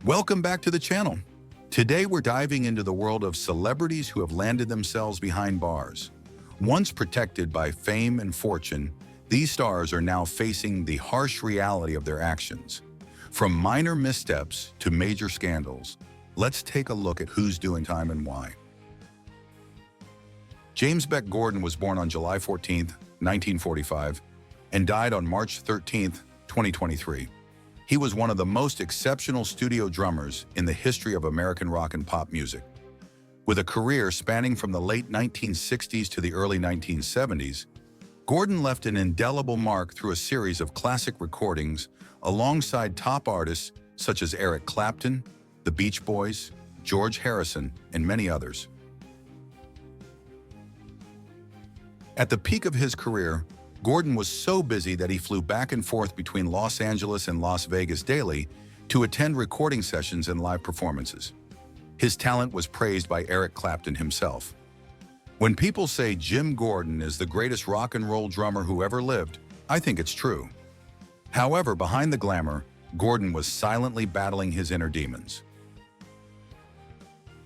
Welcome back to the channel. Today we're diving into the world of celebrities who have landed themselves behind bars. Once protected by fame and fortune, these stars are now facing the harsh reality of their actions. From minor missteps to major scandals, let's take a look at who's doing time and why. James Beck Gordon was born on July 14, 1945, and died on March 13, 2023. He was one of the most exceptional studio drummers in the history of American rock and pop music. With a career spanning from the late 1960s to the early 1970s, Gordon left an indelible mark through a series of classic recordings alongside top artists such as Eric Clapton, the Beach Boys, George Harrison, and many others. At the peak of his career, Gordon was so busy that he flew back and forth between Los Angeles and Las Vegas daily to attend recording sessions and live performances. His talent was praised by Eric Clapton himself. When people say Jim Gordon is the greatest rock and roll drummer who ever lived, I think it's true. However, behind the glamour, Gordon was silently battling his inner demons.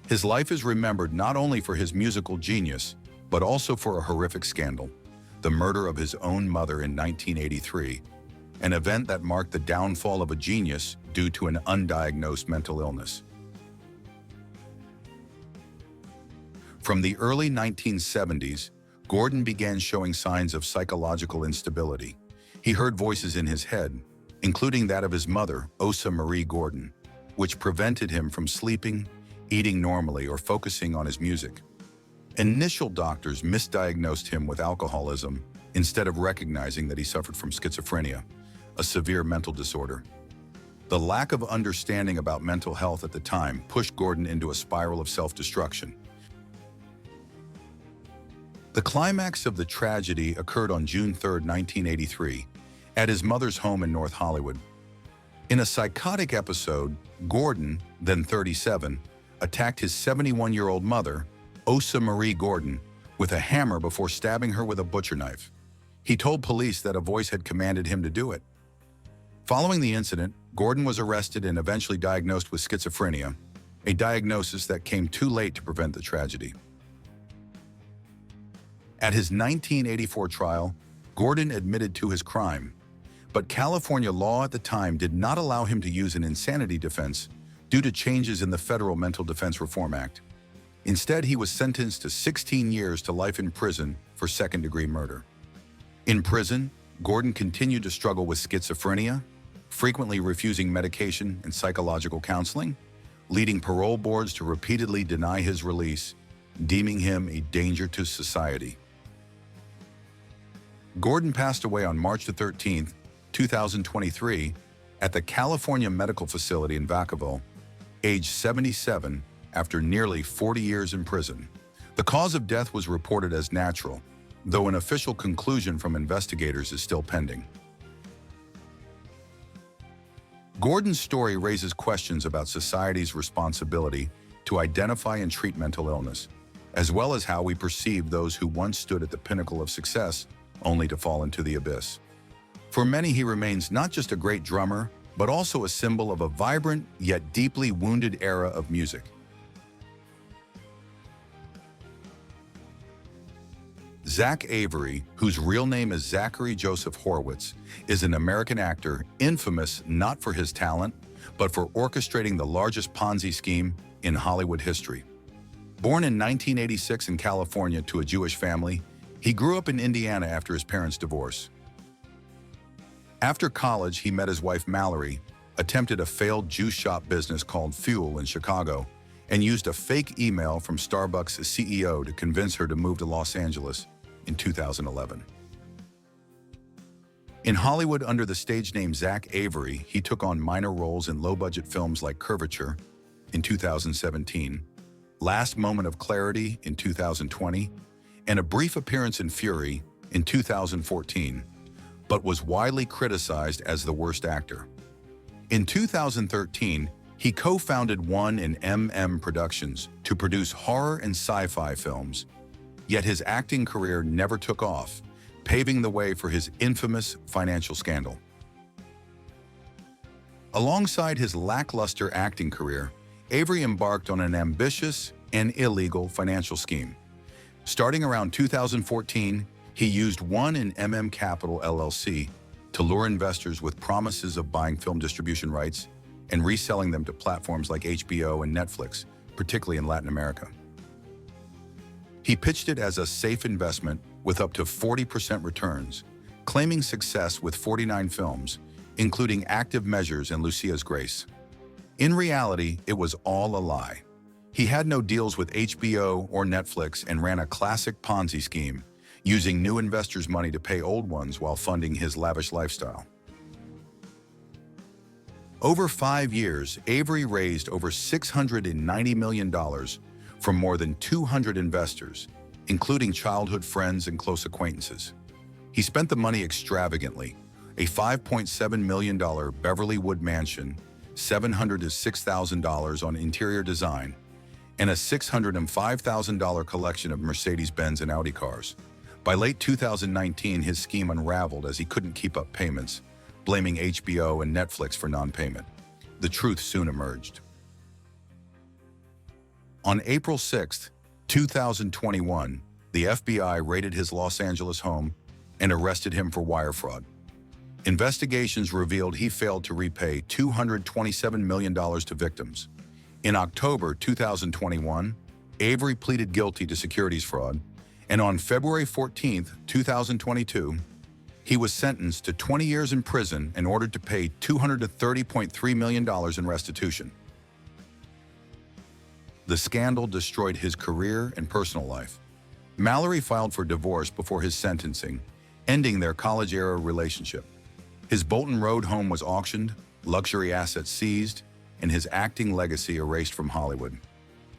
His life is remembered not only for his musical genius, but also for a horrific scandal: the murder of his own mother in 1983, an event that marked the downfall of a genius due to an undiagnosed mental illness. From the early 1970s, Gordon began showing signs of psychological instability. He heard voices in his head, including that of his mother, Osa Marie Gordon, which prevented him from sleeping, eating normally, or focusing on his music. Initial doctors misdiagnosed him with alcoholism instead of recognizing that he suffered from schizophrenia, a severe mental disorder. The lack of understanding about mental health at the time pushed Gordon into a spiral of self-destruction. The climax of the tragedy occurred on June 3, 1983, at his mother's home in North Hollywood. In a psychotic episode, Gordon, then 37, attacked his 71-year-old mother, Osa Marie Gordon, with a hammer before stabbing her with a butcher knife. He told police that a voice had commanded him to do it. Following the incident, Gordon was arrested and eventually diagnosed with schizophrenia, a diagnosis that came too late to prevent the tragedy. At his 1984 trial, Gordon admitted to his crime, but California law at the time did not allow him to use an insanity defense due to changes in the Federal Mental Defense Reform Act. Instead, he was sentenced to 16 years to life in prison for second-degree murder. In prison, Gordon continued to struggle with schizophrenia, frequently refusing medication and psychological counseling, leading parole boards to repeatedly deny his release, deeming him a danger to society. Gordon passed away on March 13, 2023, at the California Medical Facility in Vacaville, age 77, after nearly 40 years in prison. The cause of death was reported as natural, though an official conclusion from investigators is still pending. Gordon's story raises questions about society's responsibility to identify and treat mental illness, as well as how we perceive those who once stood at the pinnacle of success only to fall into the abyss. For many, he remains not just a great drummer, but also a symbol of a vibrant yet deeply wounded era of music. Zach Avery, whose real name is Zachary Joseph Horowitz, is an American actor infamous not for his talent, but for orchestrating the largest Ponzi scheme in Hollywood history. Born in 1986 in California to a Jewish family, he grew up in Indiana after his parents' divorce. After college, he met his wife Mallory, attempted a failed juice shop business called Fuel in Chicago, and used a fake email from Starbucks' CEO to convince her to move to Los Angeles in 2011. In Hollywood, under the stage name Zach Avery, he took on minor roles in low-budget films like Curvature in 2017, Last Moment of Clarity in 2020, and a brief appearance in Fury in 2014, but was widely criticized as the worst actor. In 2013, he co-founded One and MM Productions to produce horror and sci-fi films, yet his acting career never took off, paving the way for his infamous financial scandal. Alongside his lackluster acting career, Avery embarked on an ambitious and illegal financial scheme. Starting around 2014, he used 1MM Capital LLC to lure investors with promises of buying film distribution rights and reselling them to platforms like HBO and Netflix, particularly in Latin America. He pitched it as a safe investment with up to 40% returns, claiming success with 49 films, including Active Measures and Lucia's Grace. In reality, it was all a lie. He had no deals with HBO or Netflix and ran a classic Ponzi scheme, using new investors' money to pay old ones while funding his lavish lifestyle. Over 5 years, Avery raised over $690 million from more than 200 investors, including childhood friends and close acquaintances. He spent the money extravagantly: a $5.7 million Beverlywood mansion, $700 to $6,000 on interior design, and a $605,000 collection of Mercedes-Benz and Audi cars. By late 2019, his scheme unraveled as he couldn't keep up payments, blaming HBO and Netflix for non-payment. The truth soon emerged. On April 6, 2021, the FBI raided his Los Angeles home and arrested him for wire fraud. Investigations revealed he failed to repay $227 million to victims. In October 2021, Avery pleaded guilty to securities fraud, and on February 14, 2022, he was sentenced to 20 years in prison and ordered to pay $230.3 million in restitution. The scandal destroyed his career and personal life. Mallory filed for divorce before his sentencing, ending their college-era relationship. His Bolton Road home was auctioned, luxury assets seized, and his acting legacy erased from Hollywood.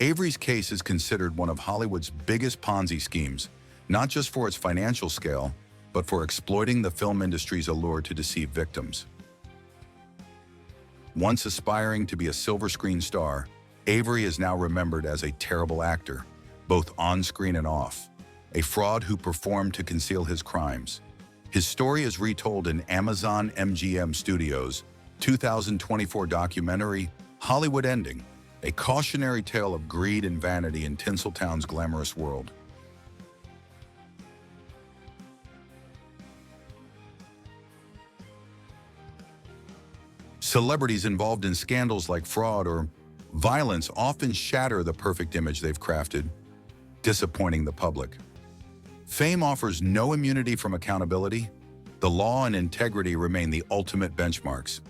Avery's case is considered one of Hollywood's biggest Ponzi schemes, not just for its financial scale, but for exploiting the film industry's allure to deceive victims. Once aspiring to be a silver screen star, Avery is now remembered as a terrible actor, both on-screen and off, a fraud who performed to conceal his crimes. His story is retold in Amazon MGM Studios' 2024 documentary, Hollywood Ending, a cautionary tale of greed and vanity in Tinseltown's glamorous world. Celebrities involved in scandals like fraud or violence often shatter the perfect image they've crafted, disappointing the public. Fame offers no immunity from accountability. The law and integrity remain the ultimate benchmarks.